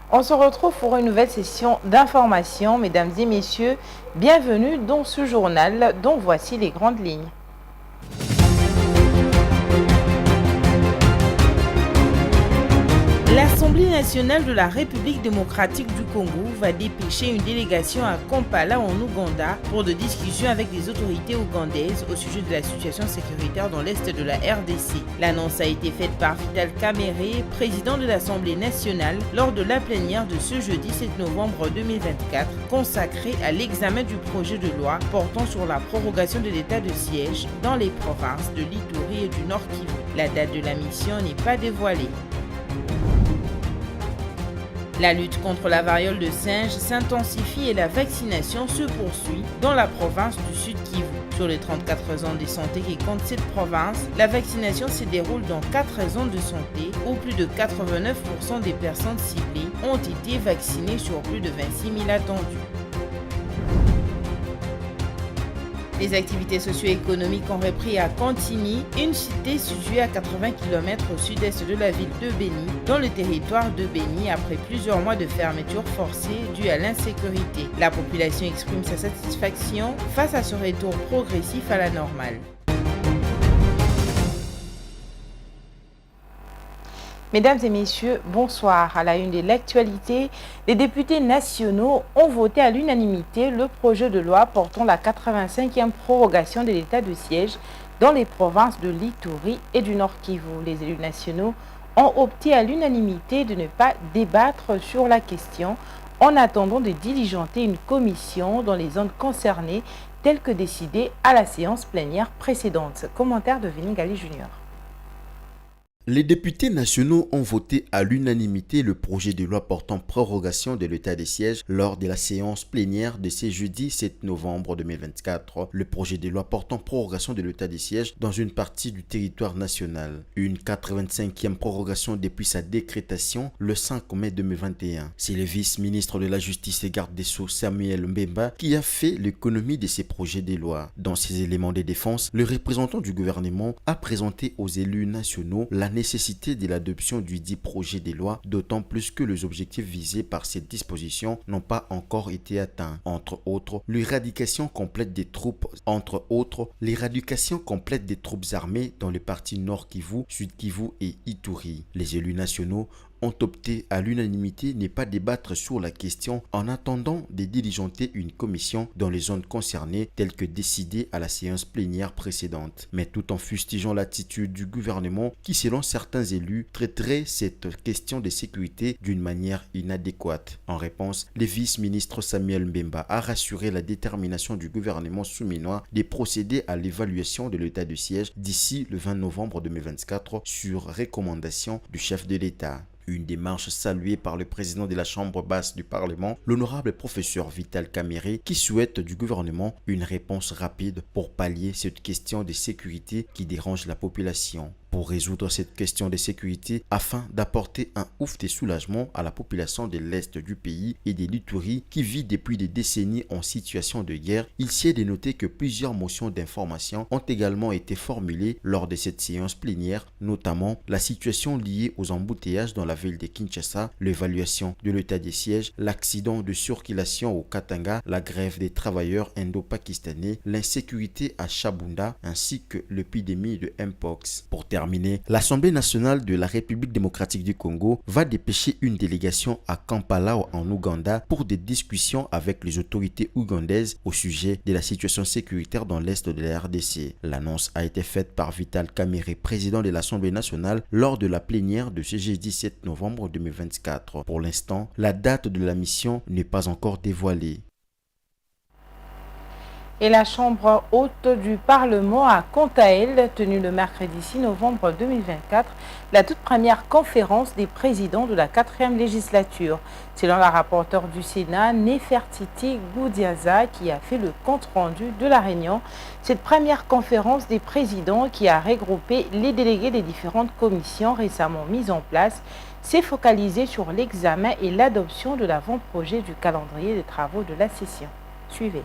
On se retrouve pour une nouvelle session d'information. Mesdames et messieurs, bienvenue dans ce journal dont voici les grandes lignes. L'Assemblée nationale de la République démocratique du Congo va dépêcher une délégation à Kampala en Ouganda pour des discussions avec les autorités ougandaises au sujet de la situation sécuritaire dans l'est de la RDC. L'annonce a été faite par Vital Kamerhe, président de l'Assemblée nationale, lors de la plénière de ce jeudi 7 novembre 2024, consacrée à l'examen du projet de loi portant sur la prorogation de l'état de siège dans les provinces de l'Ituri et du Nord Kivu. La date de la mission n'est pas dévoilée. La lutte contre la variole de singe s'intensifie et la vaccination se poursuit dans la province du Sud Kivu. Sur les 34 zones de santé qui comptent cette province, la vaccination se déroule dans 4 zones de santé où plus de 89% des personnes ciblées ont été vaccinées sur plus de 26 000 attendus. Les activités socio-économiques ont repris à Cantini, une cité située à 80 km au sud-est de la ville de Béni, dans le territoire de Béni, après plusieurs mois de fermeture forcée due à l'insécurité. La population exprime sa satisfaction face à ce retour progressif à la normale. Mesdames et messieurs, bonsoir. À la une de l'actualité, les députés nationaux ont voté à l'unanimité le projet de loi portant la 85e prorogation de l'état de siège dans les provinces de l'Ituri et du Nord Kivu. Les élus nationaux ont opté à l'unanimité de ne pas débattre sur la question en attendant de diligenter une commission dans les zones concernées telles que décidé à la séance plénière précédente. Commentaire de Vinigali Junior. Les députés nationaux ont voté à l'unanimité le projet de loi portant prorogation de l'état de siège lors de la séance plénière de ce jeudi 7 novembre 2024. Le projet de loi portant prorogation de l'état de siège dans une partie du territoire national. Une 85e prorogation depuis sa décrétation le 5 mai 2021. C'est le vice-ministre de la Justice et garde des Sceaux Samuel Mbemba qui a fait l'économie de ces projets de loi. Dans ses éléments de défense, le représentant du gouvernement a présenté aux élus nationaux la nécessité de l'adoption du dit projet de loi, d'autant plus que les objectifs visés par cette disposition n'ont pas encore été atteints. Entre autres, l'éradication complète des troupes armées dans les parties Nord Kivu, Sud Kivu et Ituri. Les élus nationaux ont opté à l'unanimité de ne pas débattre sur la question en attendant de diligenter une commission dans les zones concernées telles que décidées à la séance plénière précédente. Mais tout en fustigeant l'attitude du gouvernement qui, selon certains élus, traiterait cette question de sécurité d'une manière inadéquate. En réponse, le vice-ministre Samuel Mbemba a rassuré la détermination du gouvernement souminois de procéder à l'évaluation de l'état de siège d'ici le 20 novembre 2024 sur recommandation du chef de l'État. Une démarche saluée par le président de la Chambre basse du Parlement, l'honorable professeur Vital Kamerhe, qui souhaite du gouvernement une réponse rapide pour pallier cette question de sécurité qui dérange la population. Pour résoudre cette question de sécurité, afin d'apporter un ouf de soulagement à la population de l'Est du pays et de l'Ituri qui vit depuis des décennies en situation de guerre, il s'y est de noter que plusieurs motions d'information ont également été formulées lors de cette séance plénière, notamment la situation liée aux embouteillages dans la ville de Kinshasa, l'évaluation de l'état des sièges, l'accident de circulation au Katanga, la grève des travailleurs indo-pakistanais, l'insécurité à Chabunda ainsi que l'épidémie de Mpox. Pour terminer, l'Assemblée nationale de la République démocratique du Congo va dépêcher une délégation à Kampala en Ouganda pour des discussions avec les autorités ougandaises au sujet de la situation sécuritaire dans l'est de la RDC. L'annonce a été faite par Vital Kamerhe, président de l'Assemblée nationale, lors de la plénière de ce jeudi 7 novembre 2024. Pour l'instant, la date de la mission n'est pas encore dévoilée. Et la Chambre haute du Parlement a quant à elle tenu le mercredi 6 novembre 2024 la toute première conférence des présidents de la 4e législature. Selon la rapporteure du Sénat, Nefertiti Goudiaza, qui a fait le compte-rendu de la réunion, cette première conférence des présidents qui a regroupé les délégués des différentes commissions récemment mises en place s'est focalisée sur l'examen et l'adoption de l'avant-projet du calendrier des travaux de la session. Suivez.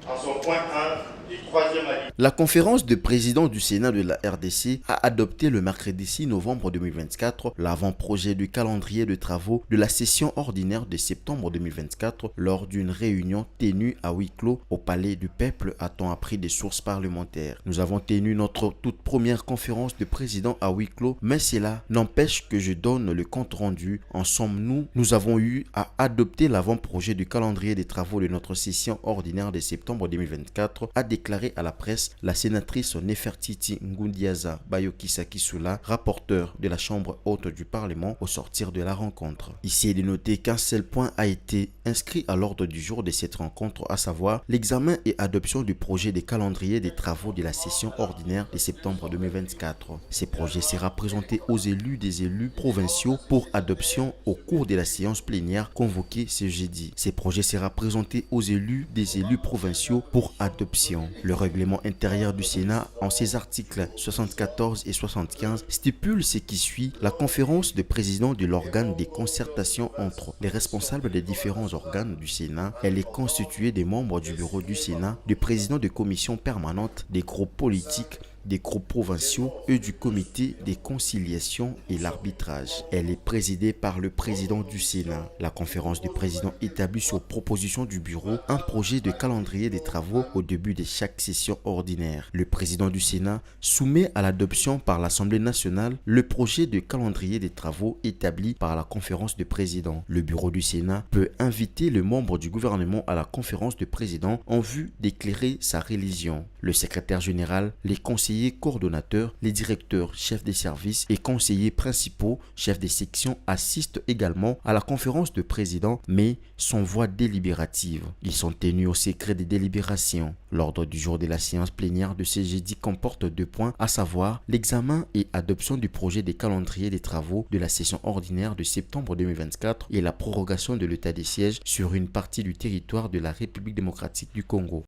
en son point 1 du troisième alinéa. La conférence de présidents du Sénat de la RDC a adopté le mercredi 6 novembre 2024 l'avant-projet du calendrier de travaux de la session ordinaire de septembre 2024 lors d'une réunion tenue à huis clos au Palais du Peuple, a-t-on appris des sources parlementaires. Nous avons tenu notre toute première conférence de présidents à huis clos, mais cela n'empêche que je donne le compte rendu. En somme, nous avons eu à adopter l'avant-projet du calendrier des travaux de notre session ordinaire de septembre 2024, a déclaré à la presse la sénatrice Nefertiti Ngundiaza Bayokisa-Kisula, rapporteure de la Chambre haute du Parlement au sortir de la rencontre. Ici, il est noté qu'un seul point a été inscrit à l'ordre du jour de cette rencontre, à savoir l'examen et adoption du projet de calendrier des travaux de la session ordinaire de septembre 2024. Ce projet sera présenté aux élus des élus provinciaux pour adoption au cours de la séance plénière convoquée ce jeudi. Ce projet sera présenté aux élus des élus provinciaux pour adoption. Le règlement intérieur du Sénat, en ses articles 74 et 75, stipule ce qui suit: la conférence de présidents de l'organe des concertations entre les responsables des différents organes du Sénat. Elle est constituée des membres du bureau du Sénat, du président de commissions permanentes, des groupes politiques, des groupes provinciaux et du comité des conciliations et l'arbitrage. Elle est présidée par le président du Sénat. La conférence du président établit sur proposition du bureau un projet de calendrier des travaux au début de chaque session ordinaire. Le président du Sénat soumet à l'adoption par l'Assemblée nationale le projet de calendrier des travaux établi par la conférence de présidents. Le bureau du Sénat peut inviter le membre du gouvernement à la conférence de présidents en vue d'éclairer sa religion. Le secrétaire général, les conseillers coordonnateurs, les directeurs, chefs des services et conseillers principaux, chefs des sections assistent également à la conférence de présidents, mais sans voix délibérative. Ils sont tenus au secret des délibérations. L'ordre du jour de la séance plénière de ce jeudi comporte 2 points, à savoir l'examen et adoption du projet des calendriers des travaux de la session ordinaire de septembre 2024 et la prorogation de l'état des sièges sur une partie du territoire de la République démocratique du Congo.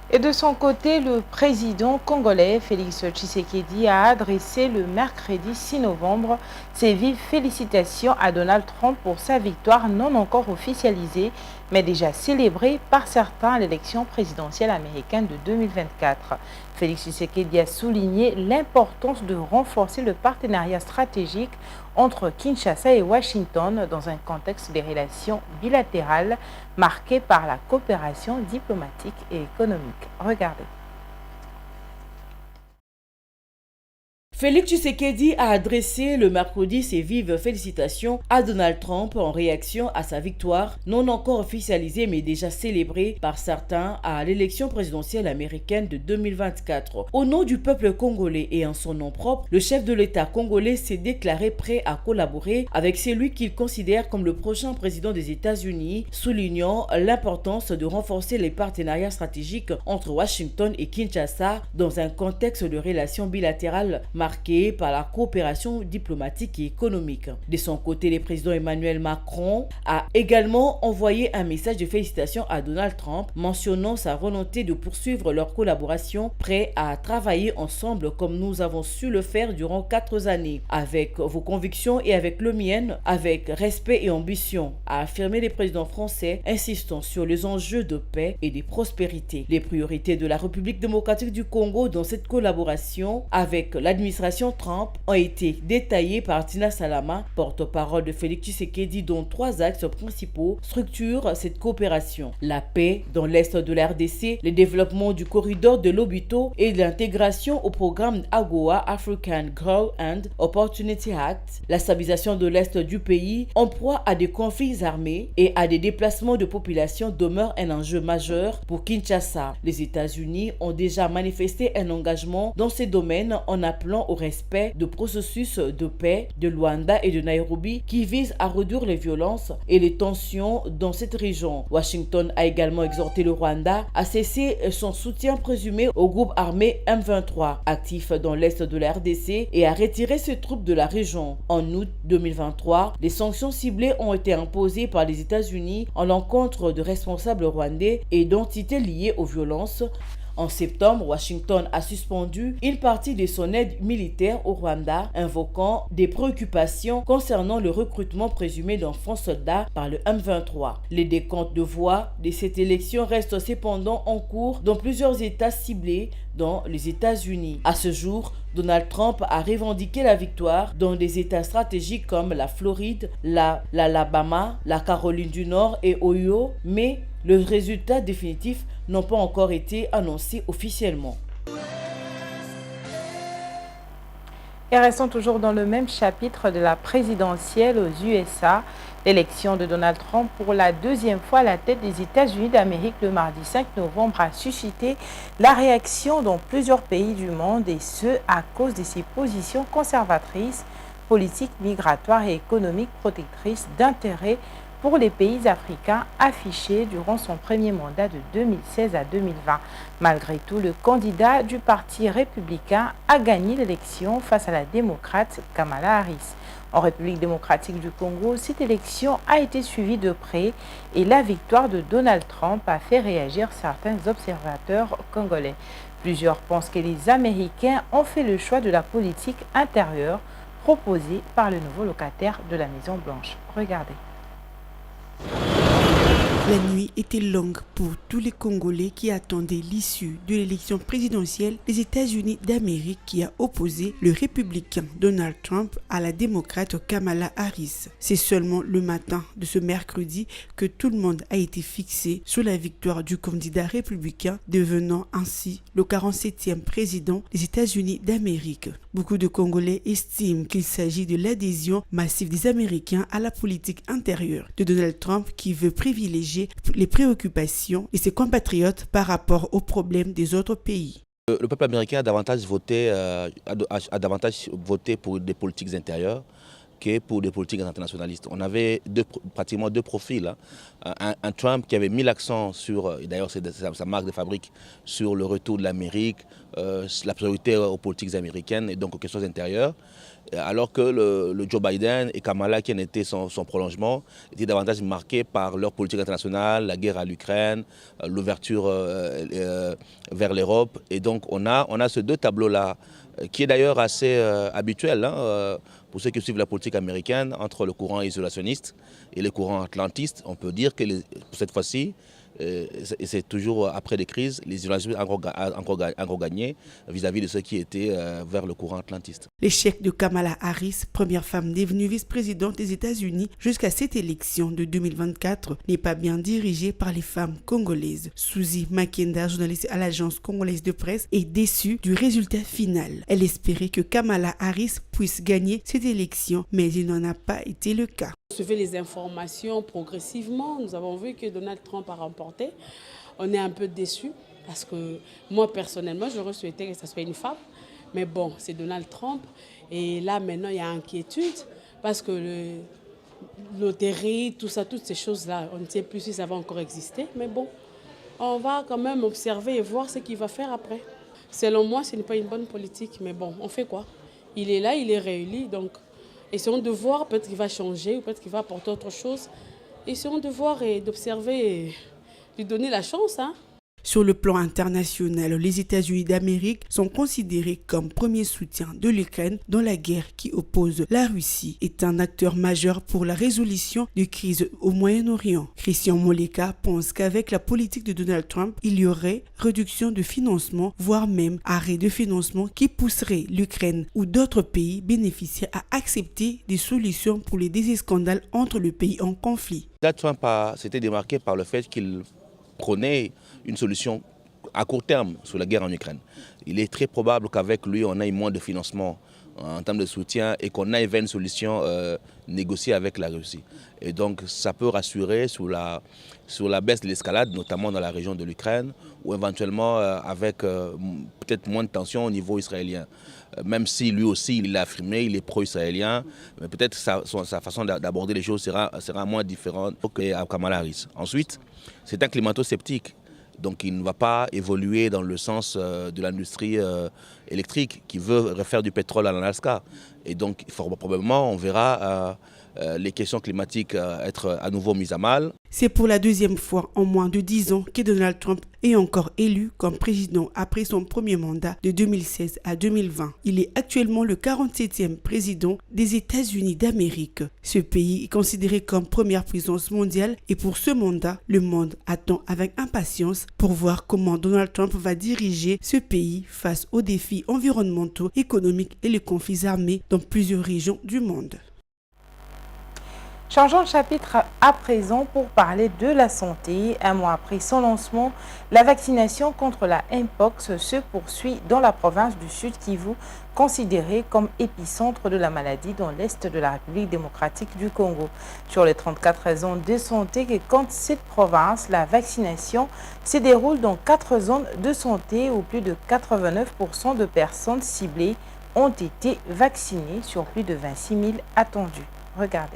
Et de son côté, le président congolais Félix Tshisekedi a adressé le mercredi 6 novembre ses vives félicitations à Donald Trump pour sa victoire non encore officialisée, mais déjà célébrée par certains à l'élection présidentielle américaine de 2024. Félix Tshisekedi a souligné l'importance de renforcer le partenariat stratégique entre Kinshasa et Washington dans un contexte de relations bilatérales marqué par la coopération diplomatique et économique. Regardez. Félix Tshisekedi a adressé le mercredi ses vives félicitations à Donald Trump en réaction à sa victoire, non encore officialisée mais déjà célébrée par certains à l'élection présidentielle américaine de 2024. Au nom du peuple congolais et en son nom propre, le chef de l'État congolais s'est déclaré prêt à collaborer avec celui qu'il considère comme le prochain président des États-Unis, soulignant l'importance de renforcer les partenariats stratégiques entre Washington et Kinshasa dans un contexte de relations bilatérales marqué par la coopération diplomatique et économique. De son côté, le président Emmanuel Macron a également envoyé un message de félicitations à Donald Trump, mentionnant sa volonté de poursuivre leur collaboration, prêt à travailler ensemble comme nous avons su le faire durant 4 années, avec vos convictions et avec le mien, avec respect et ambition, a affirmé le président français, insistant sur les enjeux de paix et de prospérité. Les priorités de la République démocratique du Congo dans cette collaboration avec l'administration Trump ont été détaillées par Tina Salama, porte-parole de Félix Tshisekedi, dont 3 axes principaux structurent cette coopération: la paix dans l'est de la RDC, le développement du corridor de Lobito et l'intégration au programme AGOA, African Growth and Opportunity Act, la stabilisation de l'est du pays en proie à des conflits armés et à des déplacements de population demeure un enjeu majeur pour Kinshasa. Les États-Unis ont déjà manifesté un engagement dans ces domaines en appelant au respect de processus de paix de Luanda et de Nairobi qui visent à réduire les violences et les tensions dans cette région. Washington a également exhorté le Rwanda à cesser son soutien présumé au groupe armé M23, actif dans l'est de la RDC, et à retirer ses troupes de la région. En août 2023, des sanctions ciblées ont été imposées par les États-Unis en l'encontre de responsables rwandais et d'entités liées aux violences En septembre, Washington a suspendu une partie de son aide militaire au Rwanda, invoquant des préoccupations concernant le recrutement présumé d'enfants soldats par le M23. Les décomptes de voix de cette élection restent cependant en cours dans plusieurs États ciblés, dont les États-Unis. À ce jour, Donald Trump a revendiqué la victoire dans des États stratégiques comme la Floride, l'Alabama, la Caroline du Nord et Ohio, mais le résultat définitif n'a pas encore été annoncé officiellement. Et restons toujours dans le même chapitre de la présidentielle aux USA. L'élection de Donald Trump pour la deuxième fois à la tête des États-Unis d'Amérique le mardi 5 novembre a suscité la réaction dans plusieurs pays du monde, et ce à cause de ses positions conservatrices, politiques, migratoires et économiques protectrices d'intérêt pour les pays africains affichés durant son premier mandat de 2016 à 2020. Malgré tout, le candidat du Parti républicain a gagné l'élection face à la démocrate Kamala Harris. En République démocratique du Congo, cette élection a été suivie de près et la victoire de Donald Trump a fait réagir certains observateurs congolais. Plusieurs pensent que les Américains ont fait le choix de la politique intérieure proposée par le nouveau locataire de la Maison-Blanche. Regardez. La nuit était longue pour tous les Congolais qui attendaient l'issue de l'élection présidentielle des États-Unis d'Amérique qui a opposé le républicain Donald Trump à la démocrate Kamala Harris. C'est seulement le matin de ce mercredi que tout le monde a été fixé sur la victoire du candidat républicain, devenant ainsi le 47e président des États-Unis d'Amérique. Beaucoup de Congolais estiment qu'il s'agit de l'adhésion massive des Américains à la politique intérieure de Donald Trump qui veut privilégier les préoccupations de ses compatriotes par rapport aux problèmes des autres pays. Le peuple américain a davantage voté pour des politiques intérieures que pour des politiques internationalistes. On avait pratiquement deux profils. Un Trump qui avait mis l'accent sur, et d'ailleurs c'est sa marque de fabrique, sur le retour de l'Amérique, la priorité aux politiques américaines et donc aux questions intérieures, alors que le Joe Biden et Kamala, qui en était son prolongement, étaient davantage marqués par leur politique internationale, la guerre à l'Ukraine, l'ouverture vers l'Europe. Et donc on a ces deux tableaux-là, qui est d'ailleurs assez habituel pour ceux qui suivent la politique américaine, entre le courant isolationniste et le courant atlantiste. On peut dire que pour cette fois-ci, et c'est toujours après des crises, les isolationnistes ont encore gagné vis-à-vis de ceux qui étaient vers le courant atlantiste. L'échec de Kamala Harris, première femme devenue vice-présidente des États-Unis jusqu'à cette élection de 2024, n'est pas bien dirigé par les femmes congolaises. Suzy Makenda, journaliste à l'agence congolaise de presse, est déçue du résultat final. Elle espérait que Kamala Harris puisse gagner cette élection, mais il n'en a pas été le cas. On recevait les informations progressivement. Nous avons vu que Donald Trump a remporté. On est un peu déçus parce que moi, personnellement, j'aurais souhaité que ce soit une femme. Mais bon, c'est Donald Trump. Et là, maintenant, il y a inquiétude parce que le loterie, tout ça, toutes ces choses-là, on ne sait plus si ça va encore exister. Mais bon, on va quand même observer et voir ce qu'il va faire après. Selon moi, ce n'est pas une bonne politique. Mais bon, on fait quoi? Il est là, il est réélu, donc essayons de voir, peut-être qu'il va changer, ou peut-être qu'il va apporter autre chose. Essayons de voir et d'observer et lui donner la chance. Sur le plan international, les États-Unis d'Amérique sont considérés comme premier soutien de l'Ukraine dans la guerre qui oppose la Russie, est un acteur majeur pour la résolution de crises au Moyen-Orient. Christian Moleka pense qu'avec la politique de Donald Trump, il y aurait réduction de financement, voire même arrêt de financement qui pousserait l'Ukraine ou d'autres pays bénéficiaires à accepter des solutions pour les désescandales entre les pays en conflit. Trump s'était démarqué par le fait qu'il prônait une solution à court terme sur la guerre en Ukraine. Il est très probable qu'avec lui, on ait moins de financement en termes de soutien et qu'on ait une solution négociée avec la Russie. Et donc ça peut rassurer sur la baisse de l'escalade, notamment dans la région de l'Ukraine, ou éventuellement avec peut-être moins de tension au niveau israélien. Même si lui aussi, il l'a affirmé, il est pro-israélien, mais peut-être sa façon d'aborder les choses sera moins différente qu'à Kamala Harris. Ensuite, c'est un climato-sceptique. Donc il ne va pas évoluer dans le sens de l'industrie électrique qui veut refaire du pétrole en Alaska. Et donc, fort probablement, on verra les questions climatiques être à nouveau mises à mal. C'est pour la deuxième fois en moins de 10 ans que Donald Trump est encore élu comme président après son premier mandat de 2016 à 2020. Il est actuellement le 47e président des États-Unis d'Amérique. Ce pays est considéré comme première puissance mondiale et pour ce mandat, le monde attend avec impatience pour voir comment Donald Trump va diriger ce pays face aux défis environnementaux, économiques et les conflits armés dans plusieurs régions du monde. Changeons de chapitre à présent pour parler de la santé. Un mois après son lancement, la vaccination contre la Mpox se poursuit dans la province du Sud Kivu, considérée comme épicentre de la maladie dans l'est de la République démocratique du Congo. Sur les 34 zones de santé que compte cette province, la vaccination se déroule dans 4 zones de santé où plus de 89% de personnes ciblées ont été vaccinées sur plus de 26 000 attendus. Regardez.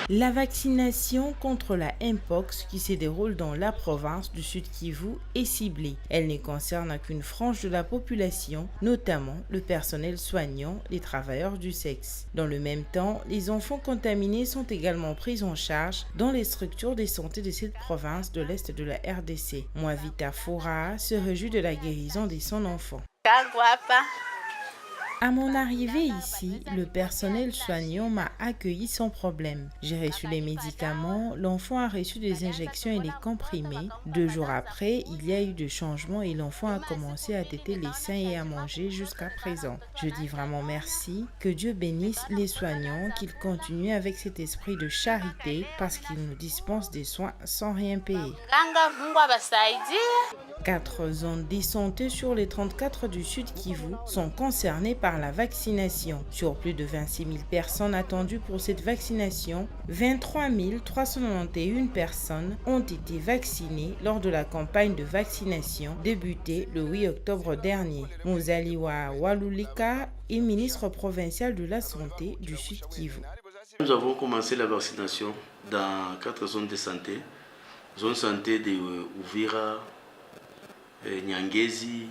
La vaccination contre la Mpox qui se déroule dans la province du Sud Kivu est ciblée. Elle ne concerne qu'une frange de la population, notamment le personnel soignant, les travailleurs du sexe. Dans le même temps, les enfants contaminés sont également pris en charge dans les structures de santé de cette province de l'Est de la RDC. Moavita Foura se réjouit de la guérison de son enfant. À mon arrivée ici, le personnel soignant m'a accueilli sans problème. J'ai reçu les médicaments, l'enfant a reçu des injections et des comprimés. 2 jours après, il y a eu des changements et l'enfant a commencé à téter les seins et à manger jusqu'à présent. Je dis vraiment merci, que Dieu bénisse les soignants, qu'ils continuent avec cet esprit de charité parce qu'ils nous dispensent des soins sans rien payer. 4 zones de santé sur les 34 du Sud Kivu sont concernées par la vaccination. Sur plus de 26 000 personnes attendues pour cette vaccination, 23 391 personnes ont été vaccinées lors de la campagne de vaccination débutée le 8 octobre dernier. Muzaliwa Walulika est ministre provincial de la Santé du Sud Kivu. Nous avons commencé la vaccination dans 4 zones de santé. Zone santé de Uvira, Nyangezi,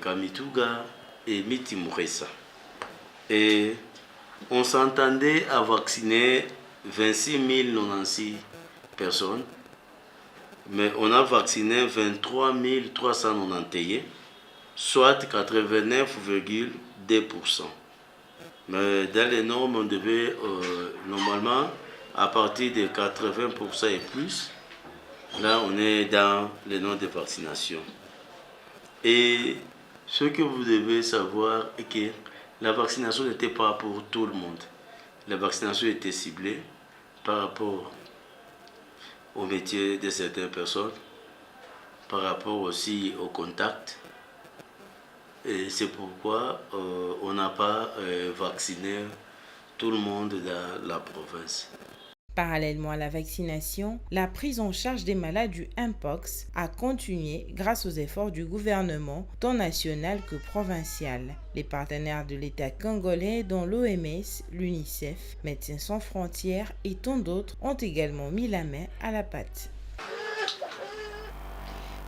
Kamituga et Miti Muresa. Et on s'entendait à vacciner 26 096 personnes, mais on a vacciné 23 391, soit 89,2%. Mais dans les normes, on devait normalement, à partir de 80% et plus, là on est dans les normes de vaccination. Et ce que vous devez savoir est que la vaccination n'était pas pour tout le monde. La vaccination était ciblée par rapport au métier de certaines personnes, par rapport aussi au contact. Et c'est pourquoi on n'a pas vacciné tout le monde dans la province. Parallèlement à la vaccination, la prise en charge des malades du Mpox a continué grâce aux efforts du gouvernement, tant national que provincial. Les partenaires de l'État congolais, dont l'OMS, l'UNICEF, Médecins sans frontières et tant d'autres, ont également mis la main à la pâte.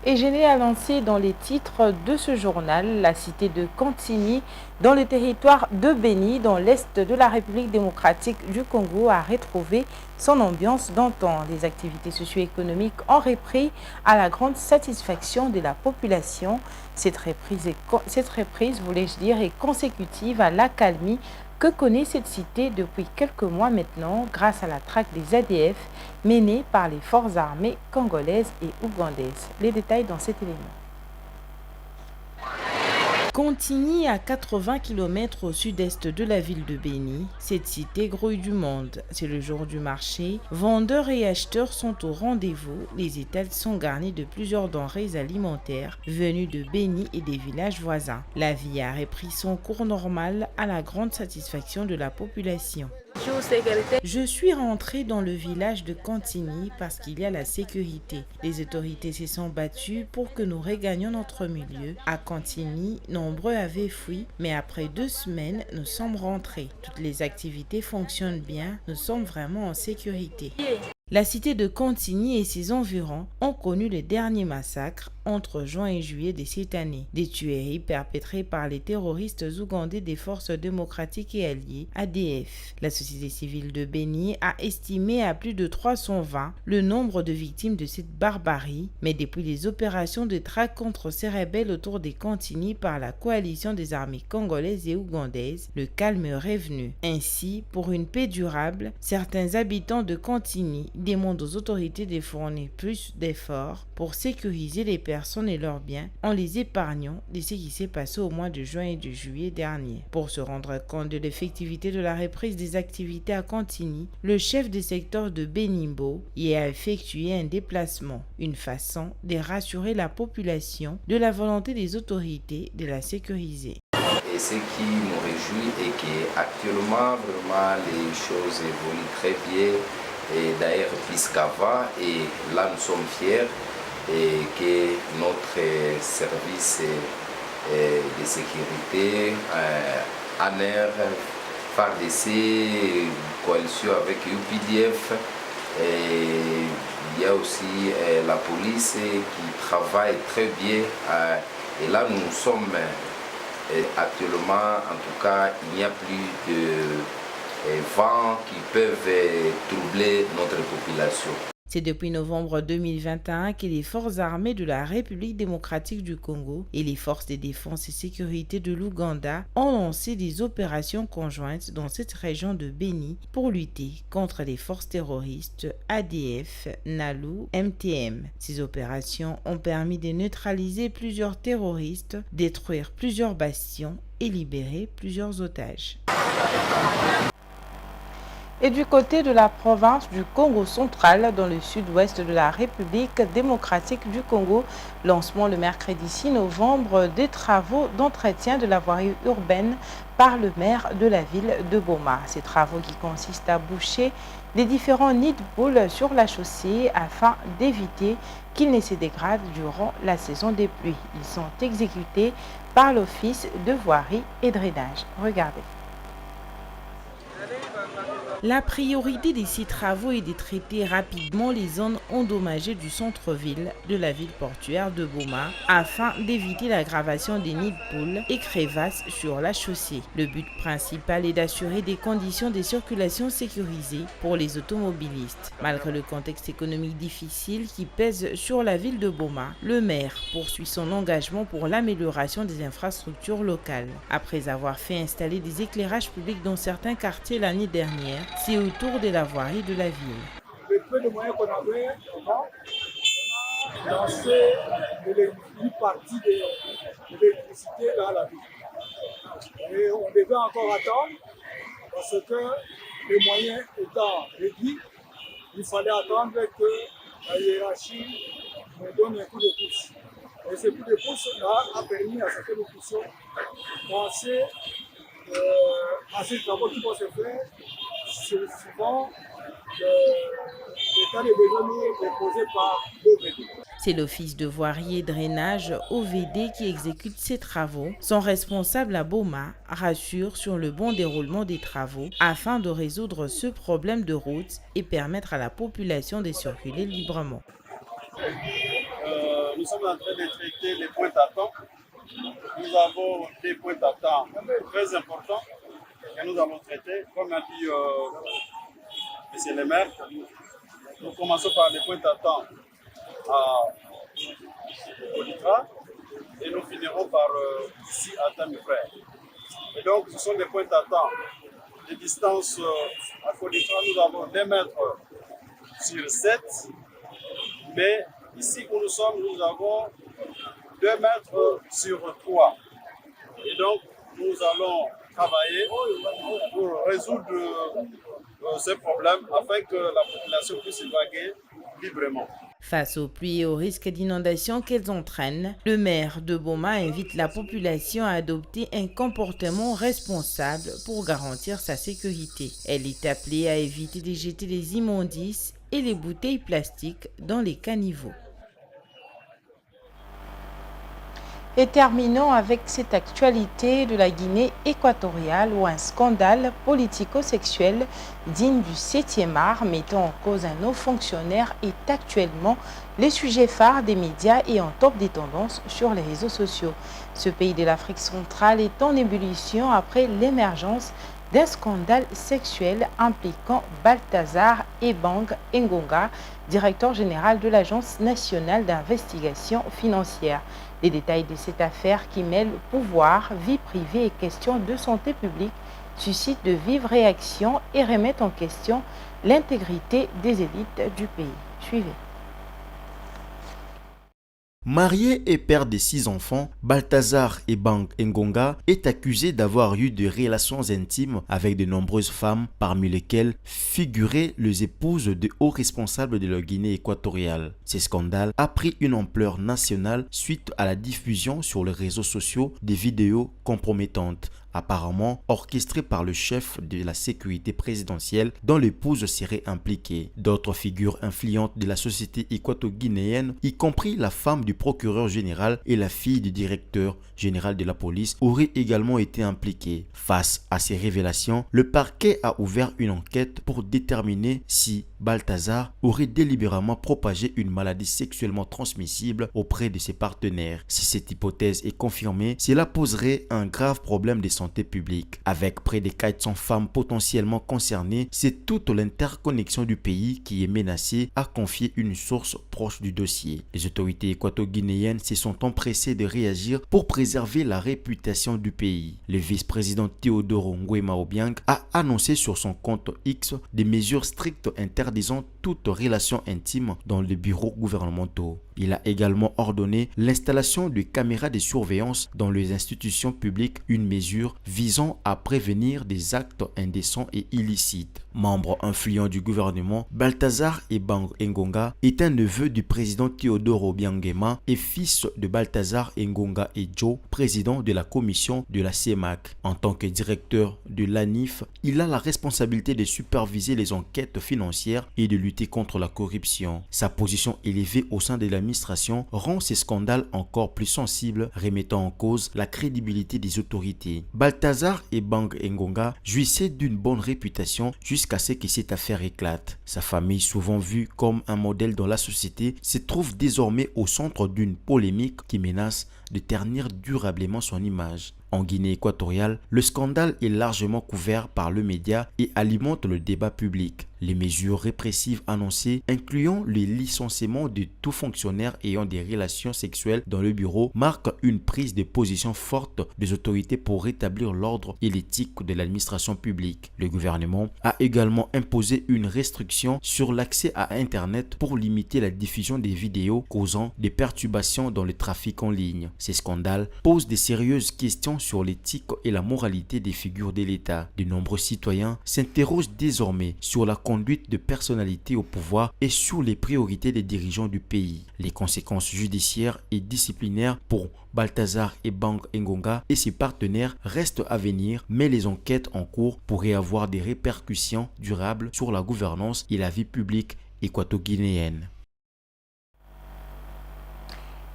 Et je l'ai annoncé dans les titres de ce journal, la cité de Cantigny, dans le territoire de Béni, dans l'est de la République démocratique du Congo, a retrouvé son ambiance d'antan. Les activités socio-économiques ont repris à la grande satisfaction de la population. Cette reprise, voulais-je dire, est consécutive à l'accalmie que connaît cette cité depuis quelques mois maintenant grâce à la traque des ADF menée par les forces armées congolaises et ougandaises. Les détails dans cet élément. Cantigny, à 80 km au sud-est de la ville de Béni, cette cité grouille du monde. C'est le jour du marché. Vendeurs et acheteurs sont au rendez-vous. Les étals sont garnis de plusieurs denrées alimentaires venues de Béni et des villages voisins. La vie a repris son cours normal à la grande satisfaction de la population. Je suis rentrée dans le village de Cantigny parce qu'il y a la sécurité. Les autorités se sont battues pour que nous regagnions notre milieu. À Cantigny, nombreux avaient fui, mais après 2 semaines, nous sommes rentrés. Toutes les activités fonctionnent bien, nous sommes vraiment en sécurité. La cité de Cantigny et ses environs ont connu les derniers massacres entre juin et juillet de cette année. Des tueries perpétrées par les terroristes ougandais des forces démocratiques et alliées, ADF. La société civile de Beni a estimé à plus de 320 le nombre de victimes de cette barbarie, mais depuis les opérations de traque contre ces rebelles autour des Cantini par la coalition des armées congolaises et ougandaises, le calme est revenu. Ainsi, pour une paix durable, certains habitants de Cantini demandent aux autorités de fournir plus d'efforts pour sécuriser les personnes et leurs biens en les épargnant de ce qui s'est passé au mois de juin et de juillet dernier. Pour se rendre compte de l'effectivité de la reprise des activités à Cantini, le chef du secteur de Benimbo y a effectué un déplacement, une façon de rassurer la population de la volonté des autorités de la sécuriser. Et ce qui nous réjouit est qu'actuellement, vraiment, les choses évoluent très bien, et d'ailleurs plus qu'avant, et là nous sommes fiers et que notre service de sécurité, ANER, FARDC, coalition avec UPDF, et il y a aussi la police qui travaille très bien, et là nous sommes actuellement, en tout cas, il n'y a plus de vents qui peuvent troubler notre population. C'est depuis novembre 2021 que les forces armées de la République démocratique du Congo et les forces de défense et sécurité de l'Ouganda ont lancé des opérations conjointes dans cette région de Beni pour lutter contre les forces terroristes ADF, NALU, MTM. Ces opérations ont permis de neutraliser plusieurs terroristes, détruire plusieurs bastions et libérer plusieurs otages. Et du côté de la province du Congo central, dans le sud-ouest de la République démocratique du Congo, lancement le mercredi 6 novembre des travaux d'entretien de la voirie urbaine par le maire de la ville de Boma. Ces travaux qui consistent à boucher les différents nids de poules sur la chaussée afin d'éviter qu'ils ne se dégradent durant la saison des pluies. Ils sont exécutés par l'Office de voirie et drainage. Regardez. La priorité de ces travaux est de traiter rapidement les zones endommagées du centre-ville de la ville portuaire de Boma afin d'éviter l'aggravation des nids de poules et crevasses sur la chaussée. Le but principal est d'assurer des conditions de circulation sécurisées pour les automobilistes. Malgré le contexte économique difficile qui pèse sur la ville de Boma, le maire poursuit son engagement pour l'amélioration des infrastructures locales. Après avoir fait installer des éclairages publics dans certains quartiers l'année dernière, c'est au tour de la voirie de la ville. Le peu de moyens qu'on avait, on a lancé une partie de l'électricité dans la ville. Et on devait encore attendre parce que les moyens étant réduits, il fallait attendre que la hiérarchie nous donne un coup de pouce. Et ce coup de pouce-là a permis à ce que nous puissions penser à ces travaux qui vont se faire. C'est souvent l'état des besoins déposés par l'OVD. C'est l'Office de voirie et drainage OVD qui exécute ces travaux. Son responsable à Boma rassure sur le bon déroulement des travaux afin de résoudre ce problème de route et permettre à la population de circuler librement. Nous sommes en train de traiter les points d'attente. Nous avons des points d'attente très importants que nous allons traiter. Comme a dit M. le maire, nous commençons par les points d'attente à Colitra et nous finirons par ici à Tamifrère. Et donc ce sont des points d'attente. Les distances à Colitra, nous avons 2 mètres sur 7, mais ici où nous sommes, nous avons 2 mètres sur 3. Et donc nous allons travailler pour résoudre ces problèmes afin que la population puisse vaguer librement. Face aux pluies et aux risques d'inondation qu'elles entraînent, le maire de Boma invite la population à adopter un comportement responsable pour garantir sa sécurité. Elle est appelée à éviter de jeter les immondices et les bouteilles plastiques dans les caniveaux. Et terminons avec cette actualité de la Guinée équatoriale où un scandale politico-sexuel digne du 7e art mettant en cause un haut fonctionnaire est actuellement le sujet phare des médias et en top des tendances sur les réseaux sociaux. Ce pays de l'Afrique centrale est en ébullition après l'émergence d'un scandale sexuel impliquant Balthazar Ebang Engonga, directeur général de l'Agence nationale d'investigation financière. Les détails de cette affaire qui mêle pouvoir, vie privée et questions de santé publique suscitent de vives réactions et remettent en question l'intégrité des élites du pays. Suivez. Marié et père de 6 enfants, Balthazar Ebang Engonga est accusé d'avoir eu des relations intimes avec de nombreuses femmes, parmi lesquelles figuraient les épouses de hauts responsables de la Guinée équatoriale. Ce scandale a pris une ampleur nationale suite à la diffusion sur les réseaux sociaux des vidéos compromettantes, apparemment orchestré par le chef de la sécurité présidentielle dont l'épouse serait impliquée. D'autres figures influentes de la société équato-guinéenne, y compris la femme du procureur général et la fille du directeur général de la police, auraient également été impliquées. Face à ces révélations, le parquet a ouvert une enquête pour déterminer si Balthazar aurait délibérément propagé une maladie sexuellement transmissible auprès de ses partenaires. Si cette hypothèse est confirmée, cela poserait un grave problème de santé publique. Avec près de 400 femmes potentiellement concernées, c'est toute l'interconnexion du pays qui est menacée, a confié une source proche du dossier. Les autorités équato-guinéennes se sont empressées de réagir pour préserver la réputation du pays. Le vice-président Théodore Nguema Obiang a annoncé sur son compte X des mesures strictes interdisant toute relation intime dans les bureaux gouvernementaux. Il a également ordonné l'installation de caméras de surveillance dans les institutions publiques, une mesure visant à prévenir des actes indécents et illicites. Membre influent du gouvernement, Balthazar Ebang Engonga est un neveu du président Théodore Obiang Nguema et fils de Balthazar Engonga et Joe, président de la commission de la CEMAC. En tant que directeur de l'ANIF, il a la responsabilité de superviser les enquêtes financières et de lutter contre la corruption. Sa position élevée au sein de l'administration rend ces scandales encore plus sensibles, remettant en cause la crédibilité des autorités. Balthazar Ebang Engonga jouissait d'une bonne réputation jusqu'à ce que cette affaire éclate. Sa famille, souvent vue comme un modèle dans la société, se trouve désormais au centre d'une polémique qui menace de ternir durablement son image. En Guinée équatoriale, le scandale est largement couvert par le média et alimente le débat public. Les mesures répressives annoncées, incluant le licenciement de tout fonctionnaire ayant des relations sexuelles dans le bureau, marquent une prise de position forte des autorités pour rétablir l'ordre et l'éthique de l'administration publique. Le gouvernement a également imposé une restriction sur l'accès à Internet pour limiter la diffusion des vidéos causant des perturbations dans le trafic en ligne. Ces scandales posent de sérieuses questions sur l'éthique et la moralité des figures de l'État. De nombreux citoyens s'interrogent désormais sur la conduite de personnalités au pouvoir et sur les priorités des dirigeants du pays. Les conséquences judiciaires et disciplinaires pour Balthazar Ebang Engonga et ses partenaires restent à venir, mais les enquêtes en cours pourraient avoir des répercussions durables sur la gouvernance et la vie publique équato-guinéenne.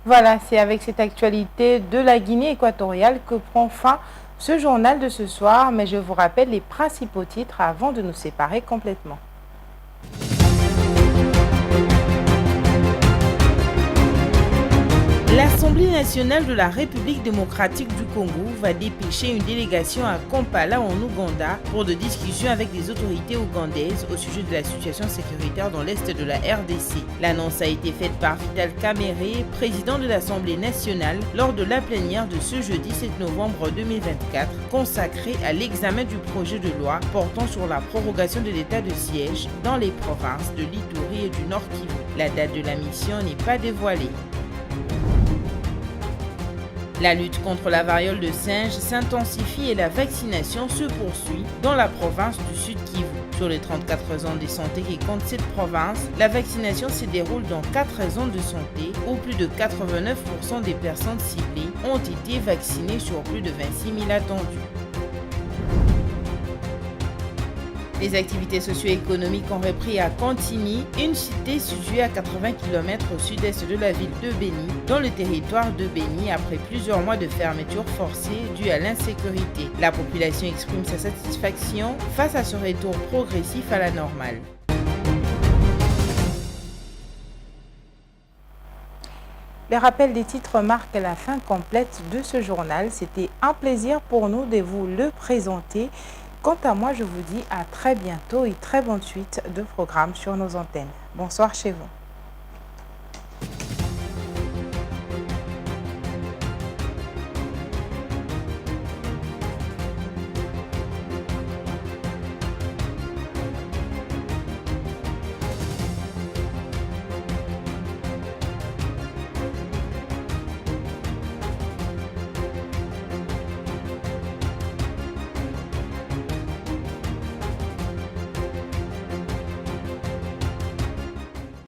Voilà, c'est avec cette actualité de la Guinée équatoriale que prend fin ce journal de ce soir, mais je vous rappelle les principaux titres avant de nous séparer complètement. L'Assemblée nationale de la République démocratique du Congo va dépêcher une délégation à Kampala en Ouganda pour de discussions avec les autorités ougandaises au sujet de la situation sécuritaire dans l'est de la RDC. L'annonce a été faite par Vital Kamerhe, président de l'Assemblée nationale, lors de la plénière de ce jeudi 7 novembre 2024, consacrée à l'examen du projet de loi portant sur la prorogation de l'état de siège dans les provinces de l'Ituri et du Nord Kivu. La date de la mission n'est pas dévoilée. La lutte contre la variole de singe s'intensifie et la vaccination se poursuit dans la province du Sud Kivu. Sur les 34 zones de santé qui comptent cette province, la vaccination se déroule dans 4 zones de santé où plus de 89% des personnes ciblées ont été vaccinées sur plus de 26 000 attendus. Les activités socio-économiques ont repris à Cantigny, une cité située à 80 km au sud-est de la ville de Béni, dans le territoire de Béni, après plusieurs mois de fermeture forcée due à l'insécurité. La population exprime sa satisfaction face à ce retour progressif à la normale. Le rappel des titres marque la fin complète de ce journal. C'était un plaisir pour nous de vous le présenter. Quant à moi, je vous dis à très bientôt et très bonne suite de programmes sur nos antennes. Bonsoir chez vous.